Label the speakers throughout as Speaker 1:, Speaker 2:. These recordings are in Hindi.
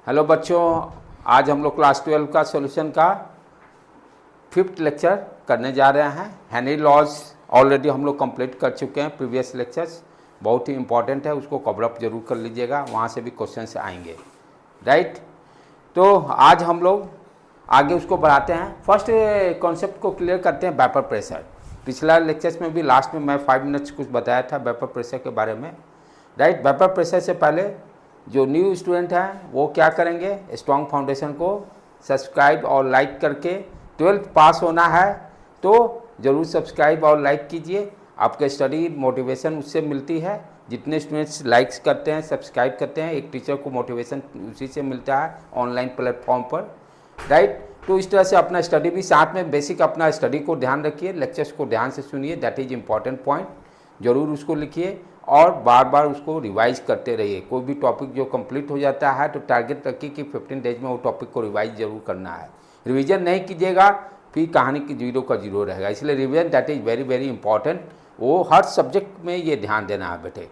Speaker 1: हेलो बच्चों, आज हम लोग क्लास 12 का सॉल्यूशन का 5th लेक्चर करने जा रहे हैं। हेनरी लॉज ऑलरेडी हम लोग कंप्लीट कर चुके हैं। प्रीवियस लेक्चर्स बहुत ही इंपॉर्टेंट है, उसको कवर अप जरूर कर लीजिएगा, वहाँ से भी क्वेश्चंस आएंगे। राइट, तो आज हम लोग आगे उसको बढ़ाते हैं। फर्स्ट कॉन्सेप्ट को क्लियर करते हैं, वेपर प्रेशर। पिछला लेक्चर्स में भी लास्ट में मैं 5 मिनट्स कुछ बताया था वेपर प्रेशर के बारे में। राइट, वेपर प्रेशर से पहले जो न्यू स्टूडेंट हैं वो क्या करेंगे, स्ट्रॉन्ग फाउंडेशन को सब्सक्राइब और लाइक करके 12th पास होना है तो ज़रूर सब्सक्राइब और लाइक कीजिए। आपका स्टडी मोटिवेशन उससे मिलती है। जितने स्टूडेंट्स लाइक्स करते हैं, सब्सक्राइब करते हैं, एक टीचर को मोटिवेशन उसी से मिलता है ऑनलाइन प्लेटफॉर्म पर। राइट, तो इस तरह से अपना स्टडी भी साथ में बेसिक अपना स्टडी को ध्यान रखिए, लेक्चर्स को ध्यान से सुनिए, दैट इज़ इम्पॉर्टेंट पॉइंट। ज़रूर उसको लिखिए और बार बार उसको रिवाइज करते रहिए। कोई भी टॉपिक जो कंप्लीट हो जाता है तो टारगेट रखिए कि 15 डेज में वो टॉपिक को रिवाइज जरूर करना है। रिवीजन नहीं कीजिएगा फिर कहानी की 0 का 0 रहेगा। इसलिए revision that is very very important, वो हर सब्जेक्ट में ये ध्यान देना है बेटे।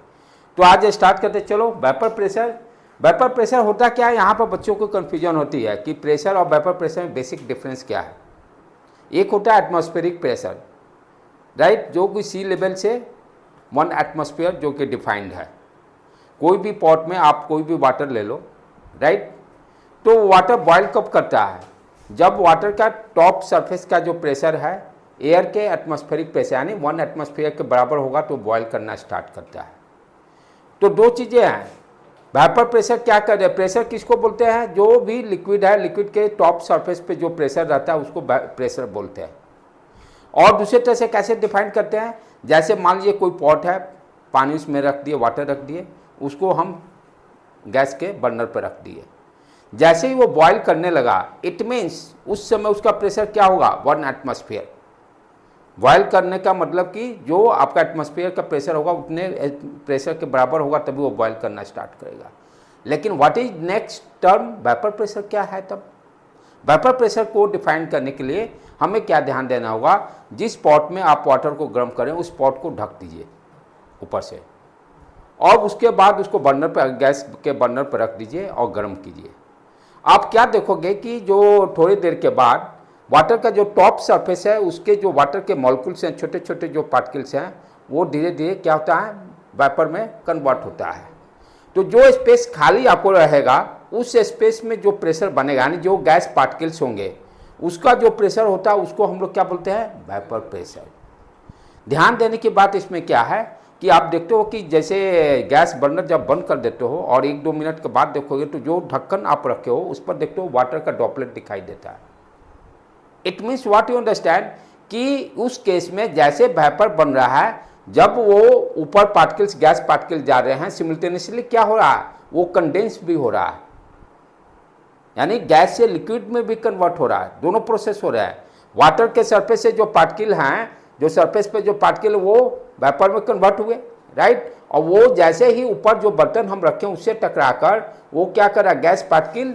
Speaker 1: तो आज स्टार्ट करते चलो। वेपर प्रेशर, वेपर प्रेशर होता क्या है, यहाँ पर बच्चों को कन्फ्यूजन होती है कि प्रेशर और वेपर प्रेशर में बेसिक डिफरेंस क्या है। एक होता है एटमॉस्फेरिक प्रेशर, राइट, जो कि सी लेवल से 1 एटमॉस्फेयर जो कि डिफाइंड है। कोई भी पॉट में आप कोई भी वाटर ले लो, राइट, तो वाटर बॉयल कब करता है, जब वाटर का टॉप सरफेस का जो प्रेशर है एयर के एटमॉस्फेरिक प्रेशर यानी 1 एटमॉस्फेयर के बराबर होगा तो बॉयल करना स्टार्ट करता है। तो दो चीज़ें हैं, वेपर प्रेशर क्या कर रहे हैं, प्रेशर किसको बोलते हैं, जो भी लिक्विड है, लिक्विड के टॉप सरफेस पे जो प्रेशर रहता है उसको प्रेशर बोलते हैं। और दूसरे तरह से कैसे डिफाइन करते हैं, जैसे मान लीजिए कोई पॉट है, पानी उसमें रख दिए, वाटर रख दिए, उसको हम गैस के बर्नर पर रख दिए। जैसे ही वो बॉयल करने लगा, इट मीन्स उस समय उसका प्रेशर क्या होगा, 1 एटमॉस्फेयर। बॉयल करने का मतलब कि जो आपका एटमॉस्फेयर का प्रेशर होगा उतने प्रेशर के बराबर होगा तभी वो बॉयल करना स्टार्ट करेगा। लेकिन what is next term, vapour pressure क्या है तब। वेपर प्रेशर को डिफाइन करने के लिए हमें क्या ध्यान देना होगा, जिस पॉट में आप वाटर को गर्म करें उस पॉट को ढक दीजिए ऊपर से और उसके बाद उसको बर्नर पर, गैस के बर्नर पर रख दीजिए और गर्म कीजिए। आप क्या देखोगे कि जो थोड़ी देर के बाद वाटर का जो टॉप सरफेस है उसके जो वाटर के मॉलिक्यूल्स हैं, छोटे छोटे जो पार्टिकल्स हैं, वो धीरे धीरे क्या होता है, वेपर में कन्वर्ट होता है। तो जो स्पेस खाली आपको रहेगा उस स्पेस में जो प्रेशर बनेगा यानी जो गैस पार्टिकल्स होंगे उसका जो प्रेशर होता है उसको हम लोग क्या बोलते हैं, वेपर प्रेशर। ध्यान देने की बात इसमें क्या है कि आप देखते हो कि जैसे गैस बर्नर जब बंद कर देते हो और 1-2 मिनट के बाद देखोगे तो जो ढक्कन आप रखे हो उस पर देखते हो वाटर का ड्रॉपलेट दिखाई देता है। It means what you understand कि उस केस में जैसे वेपर बन रहा है, जब वो ऊपर पार्टिकल्स, गैस पार्टिकल जा रहे हैं, सिमिल्टेनियसली क्या हो रहा है, वो कंडेंस भी हो रहा है, यानी गैस से लिक्विड में भी कन्वर्ट हो रहा है, दोनों प्रोसेस हो रहा है। वाटर के सरफेस से जो पार्टिकल हैं, जो सरफेस पे जो पार्टिकल वो वेपर में कन्वर्ट हुए, राइट, और वो जैसे ही ऊपर जो बर्तन हम रखें उससे टकराकर वो क्या कर रहा है, गैस पार्टिकल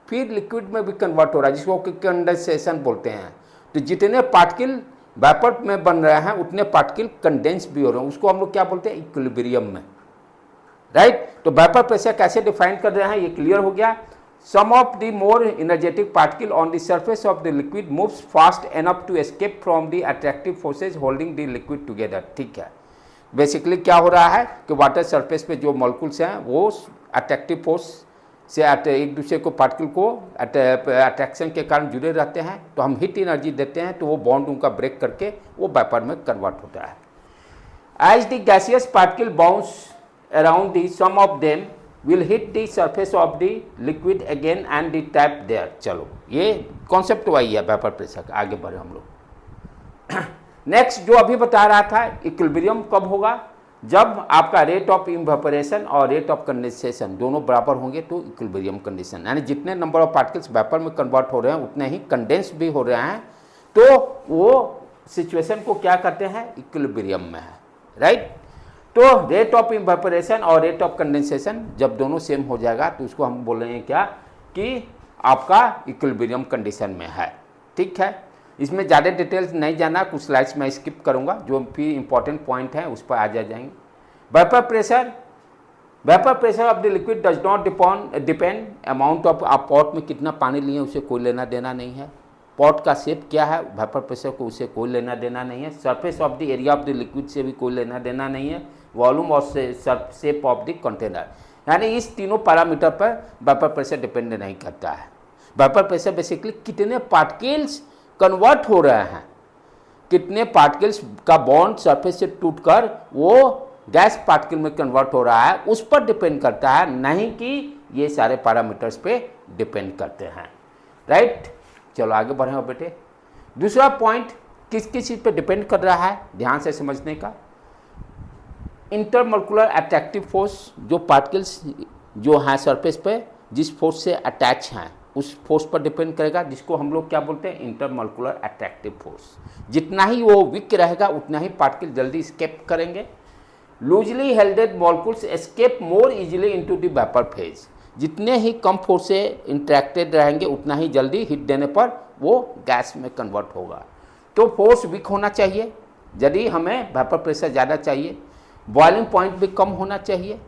Speaker 1: फिर लिक्विड में भी कन्वर्ट हो रहा है, जिसको कंडेंसेशन बोलते हैं। तो जितने पार्टिकल वेपर में बन रहे हैं उतने पार्टिकल कंडेंस भी हो रहे हैं, उसको हम लोग क्या बोलते हैं, इक्विलिब्रियम में। राइट, तो वेपर प्रेशर कैसे डिफाइन कर रहे हैं ये क्लियर हो गया। Some of the more energetic particle on the surface of the liquid moves fast enough to escape from the attractive forces holding the liquid together। ठीक है, बेसिकली क्या हो रहा है कि वाटर सरफेस पे जो मॉलिक्यूल्स हैं वो अट्रैक्टिव फोर्स से एक दूसरे को, पार्टिकल को अट्रैक्शन के कारण जुड़े रहते हैं, तो हम हीट एनर्जी देते हैं तो वो बॉन्ड उनका ब्रेक करके वो वेपर में कन्वर्ट होता है। As the gaseous particle bounce around the some of them will hit the surface of the liquid again and the tap there। चलो ये कॉन्सेप्ट वही है वेपर प्रेशर का। आगे बढ़े हम लोग। नेक्स्ट जो अभी बता रहा था, इक्विलिब्रियम कब होगा, जब आपका रेट ऑफ इवेपोरेशन और रेट ऑफ कंडेंसेशन दोनों बराबर होंगे तो इक्विलिब्रियम कंडीशन, यानी जितने नंबर ऑफ पार्टिकल्स वेपर में कन्वर्ट हो रहे हैं उतने ही कंडेंस भी हो रहे हैं, तो वो सिचुएशन को क्या करते हैं, इक्विलिब्रियम में है। राइट, तो रेट ऑफ इवेपोरेशन और रेट ऑफ कंडेंसेशन जब दोनों सेम हो जाएगा तो उसको हम बोल रहे हैं क्या, कि आपका इक्विलिब्रियम कंडीशन में है। ठीक है, इसमें ज़्यादा डिटेल्स नहीं जाना, कुछ स्लाइड्स मैं स्किप करूंगा, जो भी इंपॉर्टेंट पॉइंट है उस पर आ जाएंगे। Vapour pressure vapour pressure of the liquid does not depend amount of, आप पॉट में कितना पानी लिए उसे कोई लेना देना नहीं है। पॉट का शेप क्या है, वेपर प्रेशर को उसे कोई लेना देना नहीं है। Surface of the area of the liquid से भी कोई लेना देना नहीं है। वॉल्यूम और शेप ऑफ द कंटेनर, यानी इस तीनों पैरामीटर पर वेपर प्रेशर डिपेंड नहीं करता है। वेपर प्रेशर बेसिकली कितने पार्टिकल्स कन्वर्ट हो रहे हैं, कितने पार्टिकल्स का बॉन्ड सरफेस से टूटकर वो गैस पार्टिकल में कन्वर्ट हो रहा है, उस पर डिपेंड करता है, नहीं कि ये सारे पैरामीटर्स पे डिपेंड करते हैं। राइट, चलो आगे बढ़े बेटे। दूसरा पॉइंट किस किस चीज़ पे डिपेंड कर रहा है, ध्यान से समझने का। इंटरमोलिकुलर अट्रैक्टिव फोर्स, जो पार्टिकल्स जो हैं सरफेस पे जिस फोर्स से अटैच हैं उस फोर्स पर डिपेंड करेगा, जिसको हम लोग क्या बोलते हैं, इंटरमोलिकुलर अट्रैक्टिव फोर्स। जितना ही वो वीक रहेगा उतना ही पार्टिकल जल्दी स्केप करेंगे। Loosely held molecules escape more easily into the vapour phase. जितने ही कम फोर्स से इंटरेक्टेड रहेंगे उतना ही जल्दी हिट देने पर वो गैस में कन्वर्ट होगा। तो फोर्स वीक होना चाहिए यदि हमें वेपर प्रेशर ज़्यादा चाहिए। बॉइलिंग पॉइंट भी कम होना चाहिए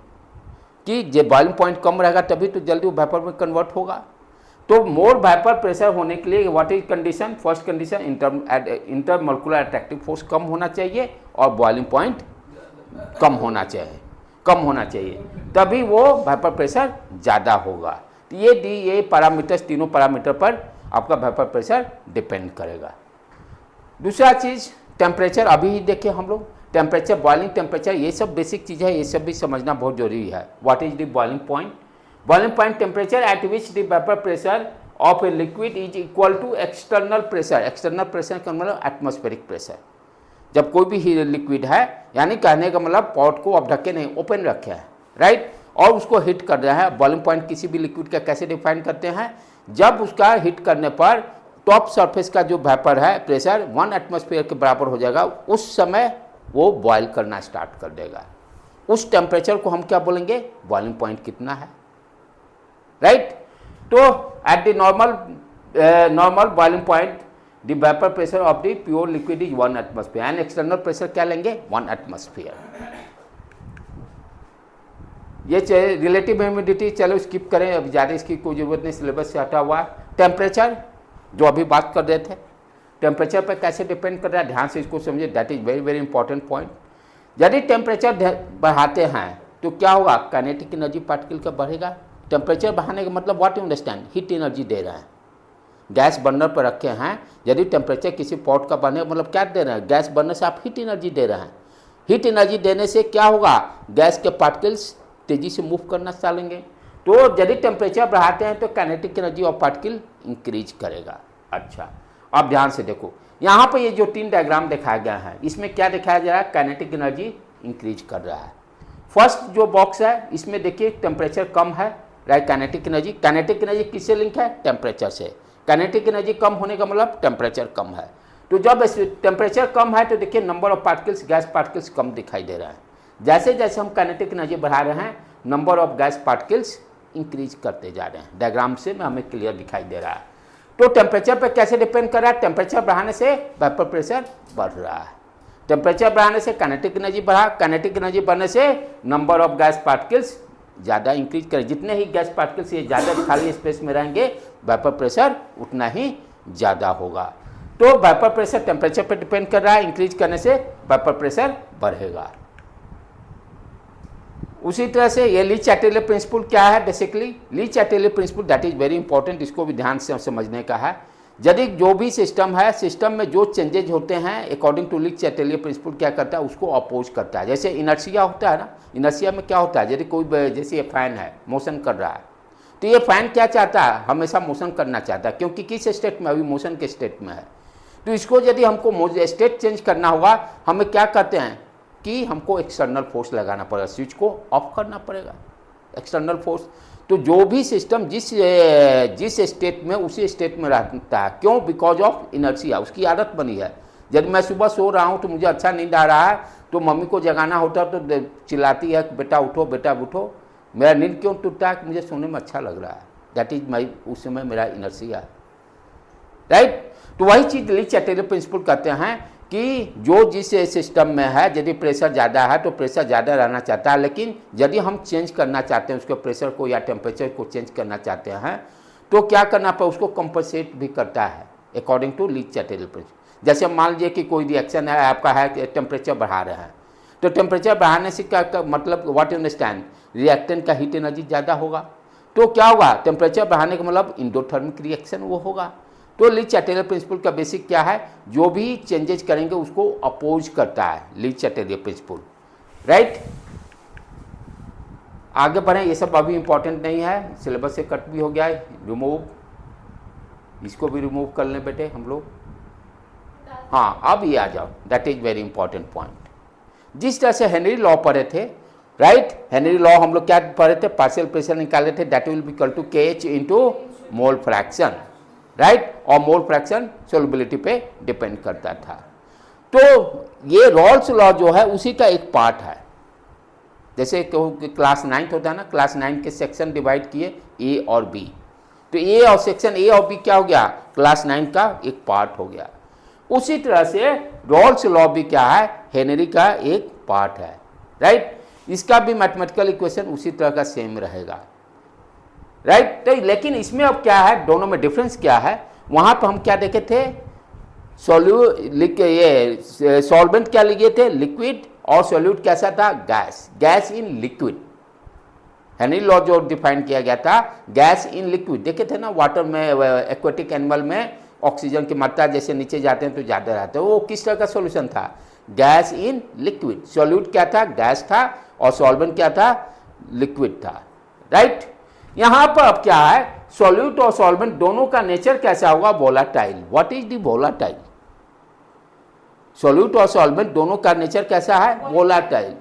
Speaker 1: कि जब बॉइलिंग पॉइंट कम रहेगा तभी तो जल्दी वो वेपर में कन्वर्ट होगा। तो मोर वेपर प्रेशर होने के लिए what is condition, first condition intermolecular attractive force कम होना चाहिए और बॉइलिंग पॉइंट कम होना चाहिए, तभी वो वेपर प्रेशर ज़्यादा होगा। तो ये पैरामीटर्स, तीनों पैरामीटर पर आपका वेपर प्रेशर डिपेंड करेगा। दूसरा चीज़ टेम्परेचर, अभी ही देखे हम लोग टेम्परेचर, बॉइलिंग टेम्परेचर, ये सब बेसिक चीज़ है, ये सब भी समझना बहुत जरूरी है। What is the boiling point? Boiling point temperature at which the vapour pressure of a liquid is equal to external pressure. External pressure का मतलब एटमॉस्फेरिक प्रेशर। जब कोई भी लिक्विड है, यानी कहने का मतलब पॉट को आप ढके नहीं, ओपन रखे हैं, राइट, और उसको हिट कर रहे हैं। बॉइलिंग पॉइंट किसी भी लिक्विड का कैसे डिफाइन करते हैं, जब उसका हिट करने पर टॉप सरफेस का जो वेपर है प्रेशर 1 एटमॉस्फेयर के बराबर हो जाएगा, उस समय वो बॉयल करना स्टार्ट कर देगा। उस टेम्परेचर को हम क्या बोलेंगे, बॉइलिंग पॉइंट कितना है, राइट। तो at the normal boiling point the vapour pressure of the pure liquid is 1 atmosphere and external pressure क्या लेंगे, 1 एटमॉस्फेयर। ये रिलेटिव ह्यूमिडिटी चलो स्किप करें, अब ज़्यादा इसकी कोई जरूरत नहीं, सिलेबस से हटा हुआ। टेम्परेचर जो अभी बात कर रहे थे, टेम्परेचर पर कैसे डिपेंड कर रहा है, ध्यान से इसको समझिए, that is very very important point. यदि टेम्परेचर बढ़ाते हैं तो क्या होगा, काइनेटिक एनर्जी पार्टिकल का बढ़ेगा। टेम्परेचर बढ़ाने का मतलब what you understand, heat energy दे रहे हैं। गैस बर्नर पर रखे हैं, यदि टेम्परेचर किसी पॉट का बढ़ने का मतलब क्या दे रहे हैं, गैस बर्नर से आप हीट एनर्जी दे रहे हैं। हीट एनर्जी देने से क्या होगा, गैस के पार्टिकल्स तेजी से मूव करना चलेंगे। तो यदि टेम्परेचर बढ़ाते हैं तो kinetic energy of particle increase करेगा। अच्छा, अब ध्यान से देखो, यहाँ पर ये जो 3 डायग्राम दिखाया गया है, इसमें क्या दिखाया जा रहा है, काइनेटिक एनर्जी इंक्रीज कर रहा है। फर्स्ट जो बॉक्स है इसमें देखिए टेम्परेचर कम है, राइट, काइनेटिक एनर्जी किससे लिंक है, टेम्परेचर से। काइनेटिक एनर्जी कम होने का मतलब टेम्परेचर कम है। तो जब टेम्परेचर कम है तो देखिए number of particles, gas particles कम दिखाई दे रहा है। जैसे जैसे हम काइनेटिक एनर्जी बढ़ा रहे हैं, number of gas particles increase करते जा रहे हैं। डायग्राम से में हमें क्लियर दिखाई दे रहा है। तो टेम्परेचर पर कैसे डिपेंड कर रहा है, टेम्परेचर बढ़ाने से वेपर प्रेशर बढ़ रहा है। टेम्परेचर बढ़ाने से काइनेटिक एनर्जी बढ़ा, काइनेटिक एनर्जी बढ़ने से नंबर ऑफ गैस पार्टिकल्स ज़्यादा इंक्रीज करें। जितने ही गैस पार्टिकल्स ये ज़्यादा खाली स्पेस में रहेंगे, वेपर प्रेशर उतना ही ज़्यादा होगा। तो वेपर प्रेशर टेम्परेचर पर डिपेंड कर रहा है, इंक्रीज करने से वेपर प्रेशर बढ़ेगा। उसी तरह से ये ली चैटेले प्रिंसिपल क्या है, basically Le Chatelier principle that is very important, इसको भी ध्यान से समझने का है। यदि जो भी सिस्टम है, सिस्टम में जो चेंजेज होते हैं according to Lee Chatelier principle क्या करता है, उसको अपोज करता है। जैसे इनर्शिया होता है ना, इनर्शिया में क्या होता है, यदि कोई जैसे ये फैन है मोशन कर रहा है, तो ये फैन क्या चाहता है, हमेशा मोशन करना चाहता है, क्योंकि किस स्टेट में, अभी मोशन के स्टेट में है। तो इसको यदि हमको स्टेट चेंज करना होगा, हमें क्या करते हैं कि हमको एक्सटर्नल फोर्स लगाना पड़ेगा, स्विच को ऑफ करना पड़ेगा, एक्सटर्नल फोर्स। तो जो भी सिस्टम जिस स्टेट में उसी स्टेट में रहता है, क्यों, बिकॉज ऑफ इनर्शिया, उसकी आदत बनी है। जब मैं सुबह सो रहा हूँ तो मुझे अच्छा नींद आ रहा है, तो मम्मी को जगाना होता है तो चिल्लाती है कि बेटा उठो, बेटा उठो। मेरा नींद क्यों टूटता है, कि मुझे सोने में अच्छा लग रहा है, दैट इज माई, उस समय मेरा इनर्शिया, राइट। तो वही चीज़ ली चैटेले प्रिंसिपल कहते हैं कि जो जिस सिस्टम में है यदि प्रेशर ज़्यादा है तो प्रेशर ज़्यादा रहना चाहता है, लेकिन यदि हम चेंज करना चाहते हैं उसके प्रेशर को या टेम्परेचर को चेंज करना चाहते हैं तो क्या करना पड़े, उसको कंपनसेट भी करता है अकॉर्डिंग टू लीच चैटरजी प्रिंसिपल। जैसे मान लीजिए कि कोई रिएक्शन है आपका है कि टेम्परेचर बढ़ा रहे हैं, तो टेम्परेचर बढ़ाने से क्या मतलब व्हाट यू अंडरस्टैंड, रिएक्टेंट का हीट एनर्जी ज़्यादा होगा, तो क्या होगा, टेम्परेचर बढ़ाने का मतलब इंडोथर्मिक रिएक्शन वो होगा। तो लीच चैटरजी प्रिंसिपल का बेसिक क्या है, जो भी चेंजेस करेंगे उसको अपोज करता है लीच चैटरजी प्रिंसिपल, राइट। आगे बढ़ें, ये सब अभी इंपॉर्टेंट नहीं है, सिलेबस से कट भी हो गया है, रिमूव, इसको भी रिमूव कर लें बेटे हम लोग। हाँ अब ये आ जाओ, that is very important point. जिस तरह से हेनरी लॉ पढ़े थे, राइट, हेनरी लॉ हम लोग क्या पढ़े थे, पार्शियल प्रेशर निकाले थे, that will be equal to KH into mole fraction, right, और मोल फ्रैक्शन सोल्युबिलिटी पे डिपेंड करता था। तो ये रॉल्स लॉ जो है उसी का एक पार्ट है। जैसे क्लास 9 होता है ना, क्लास 9 के सेक्शन डिवाइड किए A और B, तो A और सेक्शन A और B क्या हो गया, क्लास 9 का एक पार्ट हो गया। उसी तरह से रॉल्स लॉ भी क्या है, हेनरी का एक पार्ट है, राइट। इसका भी मैथमेटिकल इक्वेशन उसी तरह का सेम रहेगा, राइट। तो लेकिन इसमें अब क्या है, दोनों में डिफरेंस क्या है, वहां पर हम क्या देखे थे, सॉल्वेंट क्या लिए थे, लिक्विड, और सॉल्यूट कैसा था, gas, gas in liquid. Henry law जो डिफाइन किया गया था, गैस इन लिक्विड, देखे थे ना, वाटर में एक्वेटिक एनिमल में ऑक्सीजन की मात्रा जैसे नीचे जाते हैं तो ज़्यादा रहता है, वो किस तरह का सॉल्यूशन था, गैस इन लिक्विड। सॉल्यूट क्या था, गैस था, और सॉल्वेंट क्या था, लिक्विड था, राइट। यहाँ पर अब क्या है, सॉल्यूट और सॉल्वेंट दोनों का नेचर कैसा होगा, volatile. What is the volatile, solute और सॉल्वेंट दोनों का नेचर कैसा है, वोलाटाइल।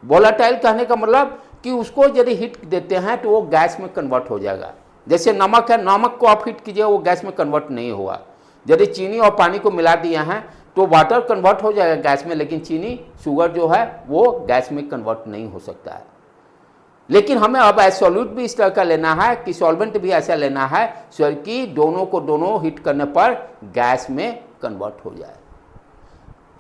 Speaker 1: वोलाटाइल कहने का मतलब कि उसको यदि हीट देते हैं तो वो गैस में कन्वर्ट हो जाएगा। जैसे नमक है, नमक को आप हीट कीजिए वो गैस में कन्वर्ट नहीं होगा। यदि चीनी और पानी को मिला दिए हैं तो वाटर कन्वर्ट हो जाएगा गैस में, लेकिन चीनी शुगर जो है वो गैस में कन्वर्ट नहीं हो सकता है। लेकिन हमें अब सॉल्यूट भी इस तरह का लेना है कि सॉल्वेंट भी ऐसा लेना है कि दोनों को दोनों हीट करने पर गैस में कन्वर्ट हो जाए,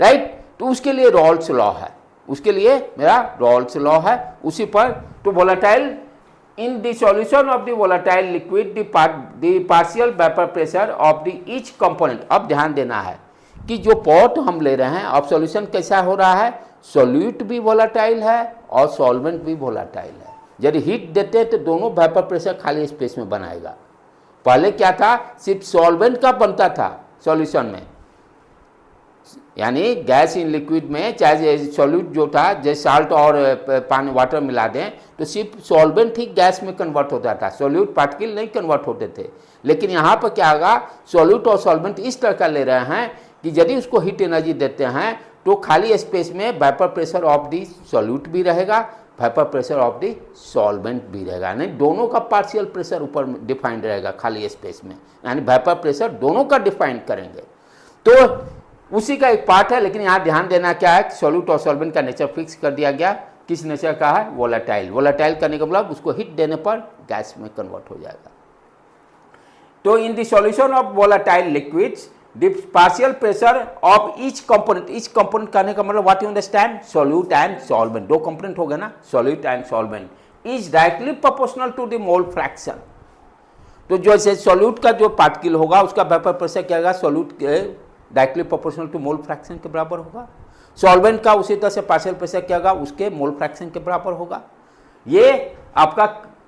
Speaker 1: राइट। तो उसके लिए रॉल्स लॉ है, उसके लिए मेरा रॉल्स लॉ है उसी पर। तो volatile in the solution of the volatile liquid the partial vapour pressure of the each component. अब ध्यान देना है कि जो पॉट हम ले रहे हैं, अब सॉल्यूशन कैसा हो रहा है, सॉल्यूट भी वोलेटाइल है और सॉल्वेंट भी वोलेटाइल है। यदि हीट देते हैं तो दोनों वेपर प्रेशर खाली स्पेस में बनाएगा। पहले क्या था, सिर्फ सॉल्वेंट का बनता था सॉल्यूशन में, यानी गैस इन लिक्विड में चाहे सॉल्यूट जो था, जैसे साल्ट और पानी वाटर मिला दें तो सिर्फ सॉल्वेंट ही गैस में कन्वर्ट होता था, सॉल्यूट पार्टिकल नहीं कन्वर्ट होते थे। लेकिन यहाँ पर क्या होगा, सॉल्यूट और सॉल्वेंट इस तरह का ले रहे हैं कि यदि उसको हीट एनर्जी देते हैं तो खाली स्पेस में vapour pressure of the solute भी रहेगा, vapour pressure of the solvent भी रहेगा, यानी दोनों का पार्शियल प्रेशर ऊपर डिफाइंड रहेगा खाली स्पेस में, यानी वेपर प्रेशर दोनों का डिफाइन करेंगे। तो उसी का एक पार्ट है। लेकिन यहाँ ध्यान देना क्या है, सॉल्यूट और सॉल्वेंट का नेचर फिक्स कर दिया गया। किस नेचर का है, वोलेटाइल। वोलेटाइल करने का मतलब उसको हीट देने पर गैस में कन्वर्ट हो जाएगा। तो in the solution of volatile liquids the partial pressure of each component करने का मतलब what you understand, solute and solvent, दो कंपोनेंट हो गए ना, solute and solvent, is directly proportional to the mole fraction. तो जो सॉल्यूट का जो पार्टिकल होगा उसका वेपर प्रेशर क्या होगा, सॉल्यूट के directly proportional to mole fraction के बराबर होगा। सॉल्वेंट का उसी तरह से पार्शियल प्रेशर क्या होगा, उसके मोल फ्रैक्शन के बराबर होगा। ये आपका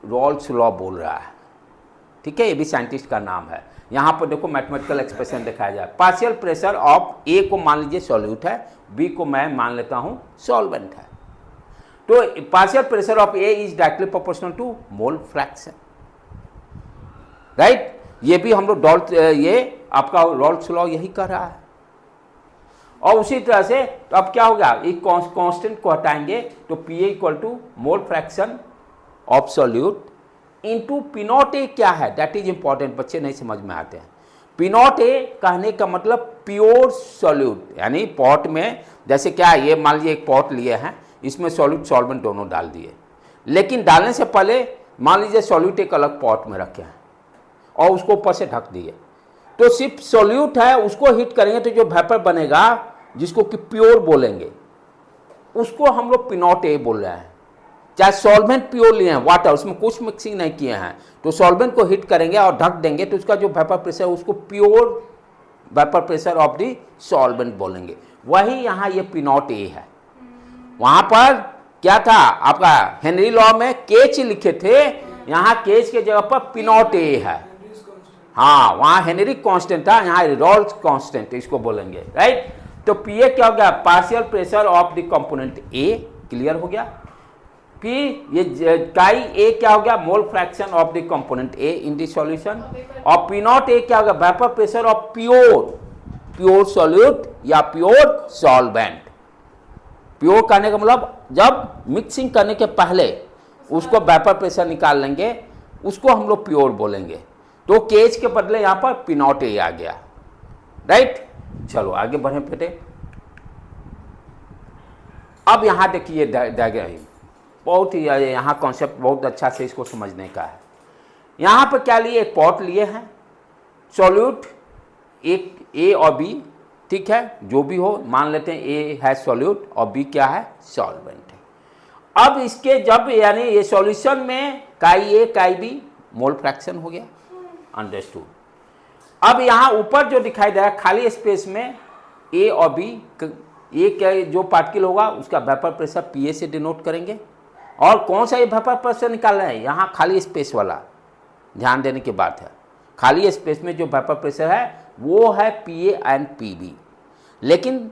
Speaker 1: रॉल्स लॉ बोल रहा है, ठीक है, ये भी साइंटिस्ट का नाम है। यहाँ पर देखो मैथमेटिकल एक्सप्रेशन दिखाया जाए, पार्शियल प्रेशर ऑफ ए को मान लीजिए सॉल्यूट है, बी को मैं मान लेता हूँ सॉल्वेंट है। तो partial pressure of A is directly proportional to mole fraction, right. ये भी हम लोग ये आपका रॉल्स लॉ यही कर रहा है। और उसी तरह से तो अब क्या होगा, एक कांस्टेंट को हटाएंगे तो P A equal to mole fraction of solute into P naught A क्या है, दैट इज इंपॉर्टेंट, बच्चे नहीं समझ में आते हैं। पी नॉट ए कहने का मतलब प्योर सॉल्यूट, यानी पॉट में जैसे क्या है, ये मान लीजिए एक पॉट लिए हैं, इसमें सॉल्यूट सॉल्वेंट दोनों डाल दिए, लेकिन डालने से पहले मान लीजिए सॉल्यूट एक अलग पॉट में रखे हैं और उसको ऊपर से ढक दिए, तो सिर्फ सॉल्यूट है उसको हीट करेंगे तो जो वेपर बनेगा जिसको कि प्योर बोलेंगे, उसको हम लोग पी नॉट ए बोल रहे हैं। चाहे सॉल्वेंट प्योर लिए हैं, वाटर, उसमें कुछ मिक्सिंग नहीं किए हैं, तो सॉल्वेंट को हिट करेंगे और ढक देंगे तो उसका जो वेपर प्रेशर है उसको pure vapour pressure of the solvent बोलेंगे। वही यहाँ ये पी नॉट ए है। वहां पर क्या था आपका, हेनरी लॉ में केच लिखे थे, यहाँ केच के जगह पर पी नॉट ए है। हाँ, वहां हेनरी कांस्टेंट था, यहाँ रॉल्स कांस्टेंट इसको बोलेंगे, राइट। तो पी ए क्या हो गया, partial pressure of the component A, clear हो गया। कि ये काई ए क्या हो गया, मोल fraction of the component A in the solution. और पी नॉट ए क्या हो गया, vapour pressure of pure solute या प्योर सॉल्वेंट। प्योर करने का मतलब जब मिक्सिंग करने के पहले उसको वेपर प्रेशर निकाल लेंगे, उसको हम लोग प्योर बोलेंगे। तो केज के बदले यहां पर पी नॉट ए आ गया, राइट। चलो आगे बढ़े बेटे। अब यहां देखिए डायग्राम, बहुत ही यहाँ कॉन्सेप्ट बहुत अच्छा से इसको समझने का है। यहाँ पर क्या लिए, एक पॉट लिए हैं, सॉल्यूट एक ए और बी, ठीक है, जो भी हो मान लेते हैं ए है सॉल्यूट और बी क्या है, सॉल्वेंट है। अब इसके जब यानी ये सॉल्यूशन में काई ए काई बी मोल फ्रैक्शन हो गया, अंडरस्टूड। अब यहाँ ऊपर जो दिखाई दे रहा है खाली स्पेस में ए और बी, ए क्या जो पार्टिकल होगा उसका वेपर प्रेशर पी ए से डिनोट करेंगे। और कौन सा ये वेपर प्रेशर निकाल रहे हैं, यहाँ खाली स्पेस वाला, ध्यान देने की बात है। खाली स्पेस में जो वेपर प्रेशर है वो है P A and P B. लेकिन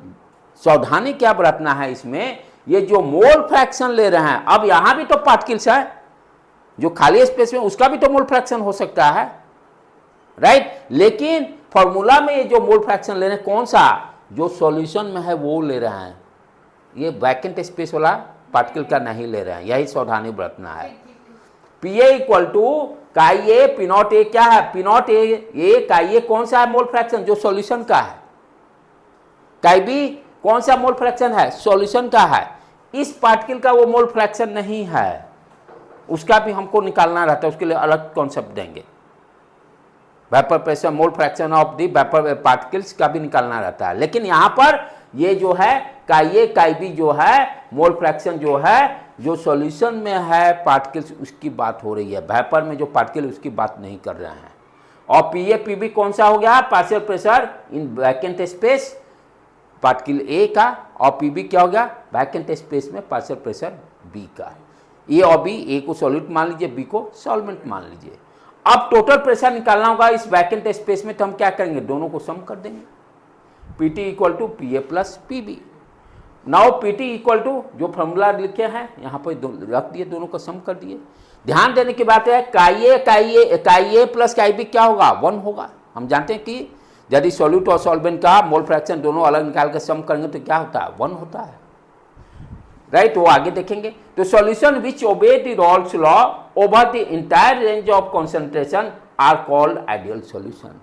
Speaker 1: सावधानी क्या बरतना है इसमें, ये जो मोल फ्रैक्शन ले रहे हैं, अब यहाँ भी तो पार्टिकल्स है, जो खाली स्पेस में उसका भी तो मोल फ्रैक्शन हो सकता है, राइट। लेकिन फॉर्मूला में ये जो मोल फ्रैक्शन ले रहे हैं कौन सा, जो सॉल्यूशन में है वो ले रहे हैं, ये वैकेंट स्पेस वाला पार्टिकल का नहीं ले रहे हैं, यही सावधानी बरतना है। P A equal to chi A P naught A क्या है, पी नॉट ए काई ए कौन सा है मोल फ्रैक्शन, जो सॉल्यूशन का है। काई बी कौन सा मोल फ्रैक्शन है, सॉल्यूशन का है। इस पार्टिकल का वो मोल फ्रैक्शन नहीं है, उसका भी हमको निकालना रहता है, उसके लिए अलग कॉन्सेप्ट देंगे। Vapour pressure mole fraction of the vapour particles का भी निकालना रहता है। लेकिन यहाँ पर ये जो है काई ए काई बी जो है मोल फ्रैक्शन जो है, जो सॉल्यूशन में है पार्टिकल्स उसकी बात हो रही है, वेपर में जो पार्टिकल उसकी बात नहीं कर रहे हैं। और पी ए पी बी कौन सा हो गया, partial pressure in vacant space particle A का, और पी बी क्या हो गया, वैकेंट स्पेस में पार्शियल प्रेशर बी का। ए और बी, ए को सॉल्यूट मान लीजिए, बी को सॉल्वेंट मान लीजिए। अब टोटल प्रेशर निकालना होगा इस वैकेंट स्पेस में, तो हम क्या करेंगे, दोनों को सम कर देंगे। P T equal to P A plus P B. Now P T equal to जो फॉर्मूला लिखे हैं यहाँ पर रख दिए, दोनों को सम कर दिए। ध्यान देने की बात है, काई ए प्लस काई बी क्या होगा, 1 होगा। हम जानते हैं कि यदि सॉल्यूट और सॉल्वेंट का मोल फ्रैक्शन दोनों अलग निकाल कर सम करेंगे तो क्या होता है, 1 होता है, राइट। वो आगे देखेंगे। तो solution which obey the Raoult's law over the entire range of concentration are called ideal solution.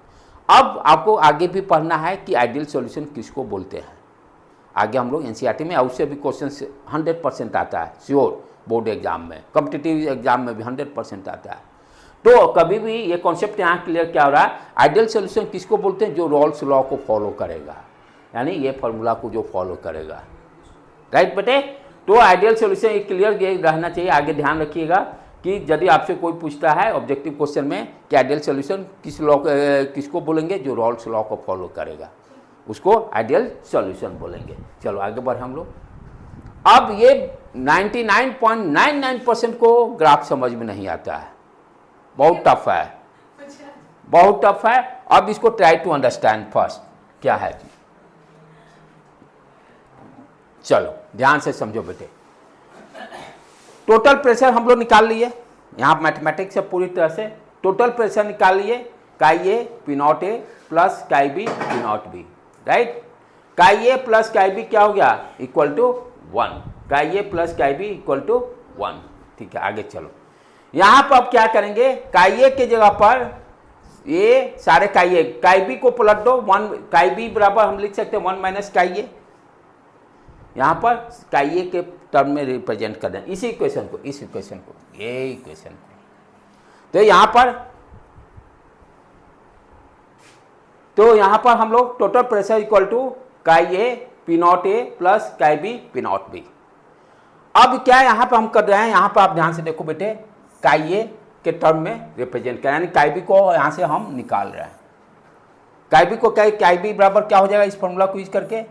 Speaker 1: अब आपको आगे भी पढ़ना है कि आइडियल सॉल्यूशन किसको बोलते हैं। आगे हम लोग एनसीईआरटी में उससे भी क्वेश्चन 100% आता है, श्योर, बोर्ड एग्जाम में, कॉम्पिटिटिव एग्जाम में भी 100% आता है। तो कभी भी ये कॉन्सेप्ट यहाँ क्लियर क्या हो रहा है, आइडियल सॉल्यूशन किसको बोलते हैं, जो रॉल्स लॉ को फॉलो करेगा, यानी ये फॉर्मूला को जो फॉलो करेगा, राइट बेटे। तो आइडियल सॉल्यूशन ये क्लियर ये रहना चाहिए। आगे ध्यान रखिएगा कि यदि आपसे कोई पूछता है ऑब्जेक्टिव क्वेश्चन में कि आइडियल सॉल्यूशन किसको बोलेंगे, जो रॉल्स लॉ को फॉलो करेगा उसको आइडियल सॉल्यूशन बोलेंगे। चलो आगे बढ़े हम लोग। अब ये 99.99% को ग्राफ समझ में नहीं आता है, बहुत टफ है, बहुत टफ है। अब इसको ट्राई टू अंडरस्टैंड फर्स्ट क्या है। चलो ध्यान से समझो बेटे। टोटल प्रेशर हम लोग निकाल लिए, यहाँ मैथमेटिक्स से पूरी तरह से टोटल प्रेशर निकाल लिए, chi A P naught A plus chi B P naught B, right. Chi A plus chi B क्या हो गया, equal to 1। Chi A plus chi B equal to 1, ठीक है। आगे चलो, यहाँ पर अब क्या करेंगे, काई ए के जगह पर ये सारे काई बी को पलट दो, 1 काई बी बराबर हम लिख सकते हैं 1 माइनस काई ए। यहाँ पर काई ए के टर्म में रिप्रेजेंट कर दें इसी इक्वेशन को, इस इक्वेशन को, ये इक्वेशन को। तो यहाँ पर हम लोग total pressure equal to chi A P naught A plus chi B P naught B. अब क्या यहाँ पे हम कर रहे हैं, यहाँ पे आप ध्यान से देखो बेटे, काई ए के टर्म में रिप्रेजेंट करें, यानी काई बी को यहाँ से हम निकाल रहे हैं। काई बी को काई बी बराबर क्या हो जाएगा इस फॉर्मूला को यूज करके,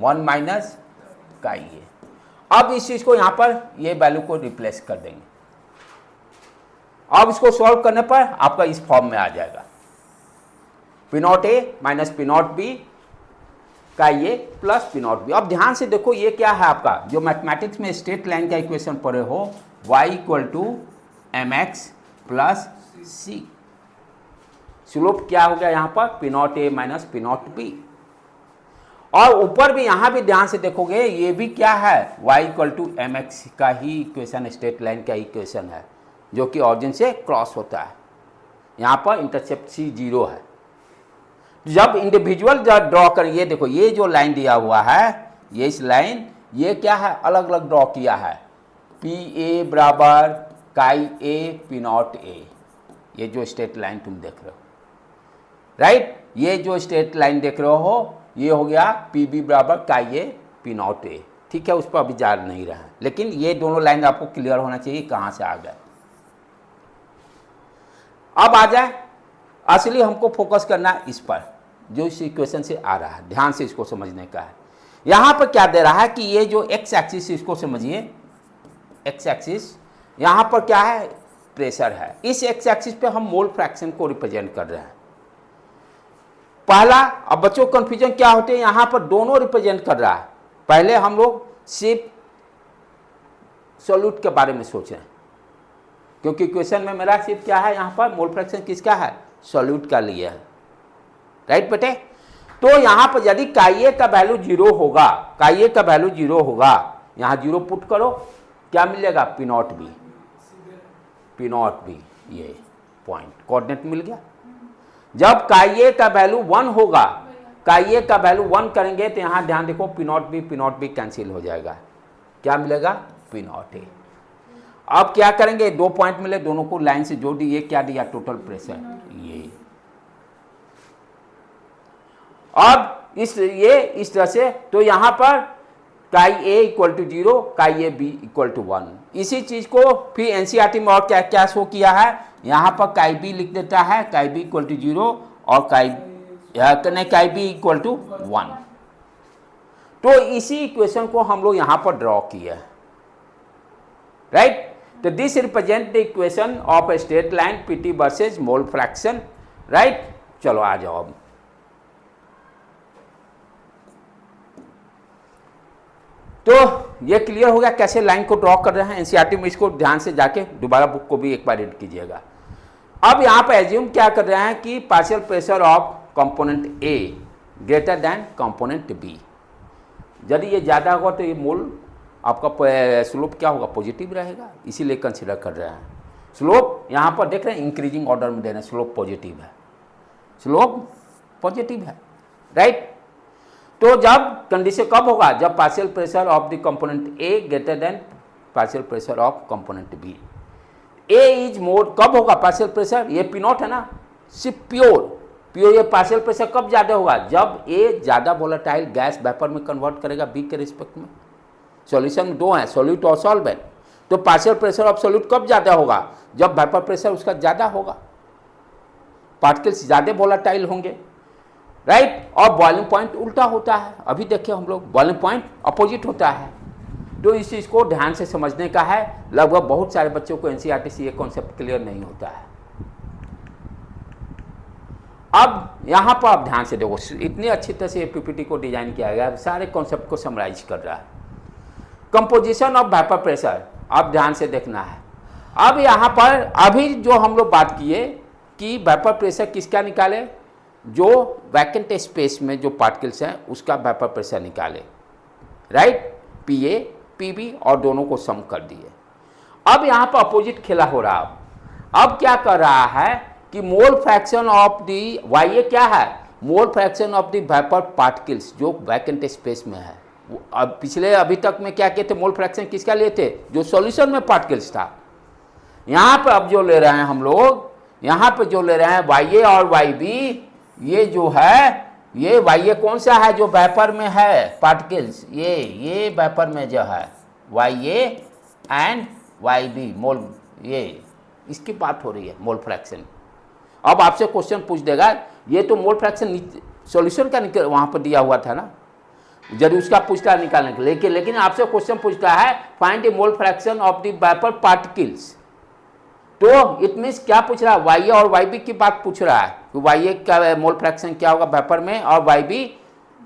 Speaker 1: 1 माइनस काई ए। अब इस चीज को यहाँ पर ये वैल्यू को रिप्लेस कर देंगे। अब इसको सॉल्व करने पर आपका इस फॉर्म में आ जाएगा, P naught A minus P naught B काई A plus P naught B. अब ध्यान से देखो ये क्या है आपका, जो मैथमेटिक्स में स्ट्रेट लाइन का इक्वेशन पढ़े हो, y equal to M X plus C. Slope क्या हो गया यहाँ पर, P naught A minus P naught B. और ऊपर भी यहाँ भी ध्यान से देखोगे, ये भी क्या है, y equal to M X का ही इक्वेशन, स्ट्रेट लाइन का इक्वेशन है, जो कि ऑरिजिन से क्रॉस होता है। यहाँ पर इंटरसेप्ट सी 0 है। जब इंडिविजुअल ड्रॉ करें, ये देखो ये जो लाइन दिया हुआ है, ये इस लाइन, ये क्या है, अलग अलग ड्रॉ किया है, पी ए बराबर काई ए पी नॉट ए, ये जो स्ट्रेट लाइन तुम देख रहे हो, राइट। ये जो स्ट्रेट लाइन देख रहे हो, ये हो गया पी बी बराबर काई ए पी नॉट ए, ठीक है। उस पर अभी जा नहीं रहा है, लेकिन ये दोनों लाइन आपको क्लियर होना चाहिए कहाँ से आ गए। अब आ जाए, असली हमको फोकस करना इस पर, जो इस इक्वेशन से आ रहा है, ध्यान से इसको समझने का है। यहाँ पर क्या दे रहा है कि ये जो एक्स एक्सिस, इसको समझिए, एक्स एक्सिस, यहाँ पर क्या है, प्रेशर है। इस एक्स एक्सिस पे हम मोल फ्रैक्शन को रिप्रेजेंट कर रहे हैं। पहला, अब बच्चों को कंफ्यूजन क्या होते हैं, यहाँ पर दोनों रिप्रेजेंट कर रहा है। पहले हम लोग सिर्फ सॉल्यूट के बारे में सोच रहे हैं, क्योंकि इक्वेशन में मेरा सिर्फ क्या है, यहाँ पर मोल फ्रैक्शन किसका है, सॉल्यूट का लिए है, राइट बेटे। तो यहाँ पर यदि काई ए का वैल्यू 0 होगा, काई ए का वैल्यू 0 होगा, यहाँ 0 पुट करो, क्या मिलेगा, P naught B, P naught B, ये पॉइंट कोऑर्डिनेट मिल गया। जब काई ए का वैल्यू 1 होगा, काई ए का वैल्यू 1 करेंगे तो यहाँ ध्यान देखो, पी नॉट बी कैंसिल हो जाएगा, क्या मिलेगा, पी नॉट ए। अब क्या करेंगे, 2 पॉइंट मिले, दोनों को लाइन से जोड़ दी, ये क्या दिया, टोटल प्रेशर, ये। अब इस तरह से, तो यहाँ पर काई ए इक्वल टू 0, काई ए बी इक्वल टू 1। इसी चीज को फिर एनसीईआरटी में और क्या क्या शो किया है, यहाँ पर काई बी लिख देता है, काई बी इक्वल टू 0 और काई बी इक्वल टू 1। तो इसी इक्वेशन को हम लोग यहाँ पर ड्रॉ किया है, राइट। तो this represent the equation of a straight line PT versus mole fraction, right. चलो आ जाओ अब। तो ये क्लियर हो गया कैसे लाइन को ड्रॉ कर रहे हैं। एनसीईआरटी में इसको ध्यान से जाके दोबारा बुक को भी एक बार रीड कीजिएगा। अब यहाँ पे एज्यूम क्या कर रहे हैं कि partial pressure of component A greater than component B. यदि ये ज़्यादा होगा तो ये मोल आपका स्लोप क्या होगा, पॉजिटिव रहेगा, इसीलिए कंसिडर कर रहे हैं। स्लोप यहाँ पर देख रहे हैं इंक्रीजिंग ऑर्डर में दे रहे हैं, स्लोप पॉजिटिव है, स्लोप पॉजिटिव है, राइट। तो जब कंडीशन कब होगा, जब partial pressure of the component A greater than partial pressure of component B. A is more, कब होगा पार्शियल प्रेशर, ये पी नॉट है ना, सिर्फ प्योर ये पार्शियल प्रेशर कब ज़्यादा होगा, जब ए ज़्यादा वोलेटाइल गैस वेपर में कन्वर्ट करेगा बी के रिस्पेक्ट में। सॉल्यूशन 2 है, सॉल्यूट और सॉल्वेंट। तो पार्शियल प्रेशर ऑफ सॉल्यूट कब ज़्यादा होगा, जब वेपर प्रेशर उसका ज़्यादा होगा, पार्टिकल्स ज़्यादा वोलेटाइल होंगे, राइट। और बॉइलिंग पॉइंट उल्टा होता है, अभी देखिए हम लोग बॉइलिंग पॉइंट अपोजिट होता है। तो इस चीज़ को ध्यान से समझने का है। लगभग बहुत सारे बच्चों को एनसीईआरटी से ये कॉन्सेप्ट क्लियर नहीं होता है। अब यहाँ पर आप ध्यान से देखो, इतनी अच्छी तरह से पीपीटी को डिजाइन किया गया है, सारे कॉन्सेप्ट को समराइज कर रहा है। कंपोजिशन ऑफ वेपर प्रेशर आप ध्यान से देखना है। अब यहाँ पर अभी जो हम लोग बात किए कि वेपर प्रेशर किसका निकाले, जो वैकेंट स्पेस में जो पार्टिकल्स हैं उसका वेपर प्रेशर निकाले, right. P A P B और दोनों को सम कर दिए। अब यहाँ पर अपोजिट खेला हो रहा है। अब क्या कर रहा है कि mole fraction of the Y A क्या है, mole fraction of the vapour particles जो वैकेंट स्पेस में है। अब पिछले अभी तक में क्या कहते, मोल फ्रैक्शन किसका लिए थे, जो सॉल्यूशन में पार्टिकल्स था। यहाँ पे अब जो ले रहे हैं हम लोग, यहाँ पे जो ले रहे हैं वाई ए और वाई बी, ये जो है ये वाई कौन सा है जो वेपर में है पार्टिकल्स, ये वेपर में जो है वाई एंड वाई बी मोल, ये इसकी बात हो रही है मोल फ्रैक्शन। अब आपसे क्वेश्चन पूछ देगा, ये तो मोल फ्रैक्शन सॉल्यूशन का निकल वहाँ पर दिया हुआ था ना, जब उसका पूछता है निकालने के लिए, लेकिन आपसे क्वेश्चन पूछता है find the mole fraction of the vapour particles. तो इट मीन्स क्या पूछ रहा है, वाई और वाई बी की बात पूछ रहा है कि वाई का मोल फ्रैक्शन क्या होगा वेपर में और वाई बी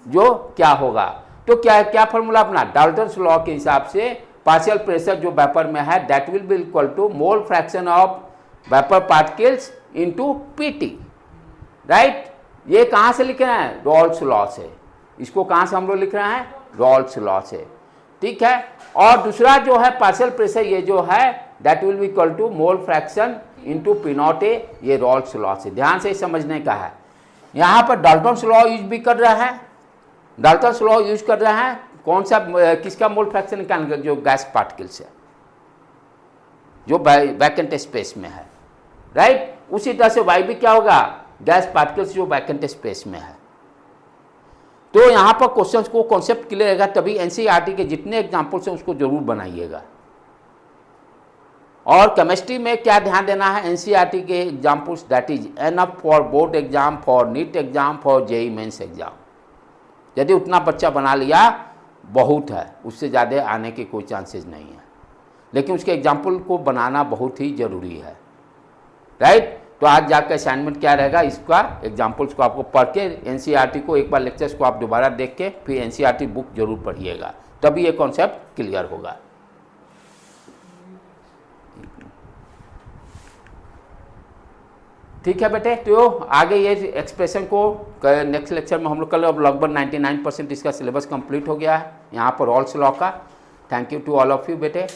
Speaker 1: जो क्या होगा। तो क्या फॉर्मूला अपना, डाल्टन्स लॉ के हिसाब से पार्शियल प्रेशर जो वेपर में है that will be equal to mole fraction of vapour particles into PT, right. ये कहाँ से लिख रहे हैं, रॉल्स लॉ से। इसको कहाँ से हम लोग लिख रहे हैं, रॉल्स लॉ से, ठीक है। और दूसरा जो है पार्शियल प्रेशर ये जो है that will be equal to mole fraction into P naught A, ये रॉल्स लॉ से। ध्यान से समझने का है। यहाँ पर डाल्टन्स लॉ यूज भी कर रहा है, डाल्टन्स लॉ यूज कर रहा है कौन सा, किसका मोल फ्रैक्शन निकालने का, जो गैस पार्टिकल्स है जो वैकेंट स्पेस में है, राइट। उसी तरह से वाई भी क्या होगा, गैस पार्टिकल्स जो वैकेंट स्पेस में है। तो यहाँ पर क्वेश्चंस को कॉन्सेप्ट क्लियर रहेगा, तभी एनसीईआरटी के जितने एग्जाम्पल्स हैं उसको जरूर बनाइएगा। और केमिस्ट्री में क्या ध्यान देना है, एनसीईआरटी के examples that is enough for board exam, for NEET exam, for JEE mains exam. यदि उतना बच्चा बना लिया बहुत है, उससे ज़्यादा आने के कोई चांसेस नहीं है, लेकिन उसके एग्जाम्पल को बनाना बहुत ही ज़रूरी है, राइट। तो आज जाकर असाइनमेंट क्या रहेगा, इसका एग्जाम्पल्स को आपको पढ़ के एनसीईआरटी को एक बार लेक्चर्स को आप दोबारा देख के फिर एनसीईआरटी बुक जरूर पढ़िएगा, तभी ये कॉन्सेप्ट क्लियर होगा। ठीक है बेटे, तो आगे ये एक्सप्रेशन को नेक्स्ट लेक्चर में हम लोग कल, अब लगभग 99% इसका सिलेबस कंप्लीट हो गया है यहाँ पर रॉल्स लॉ का। Thank you to all of you बेटे।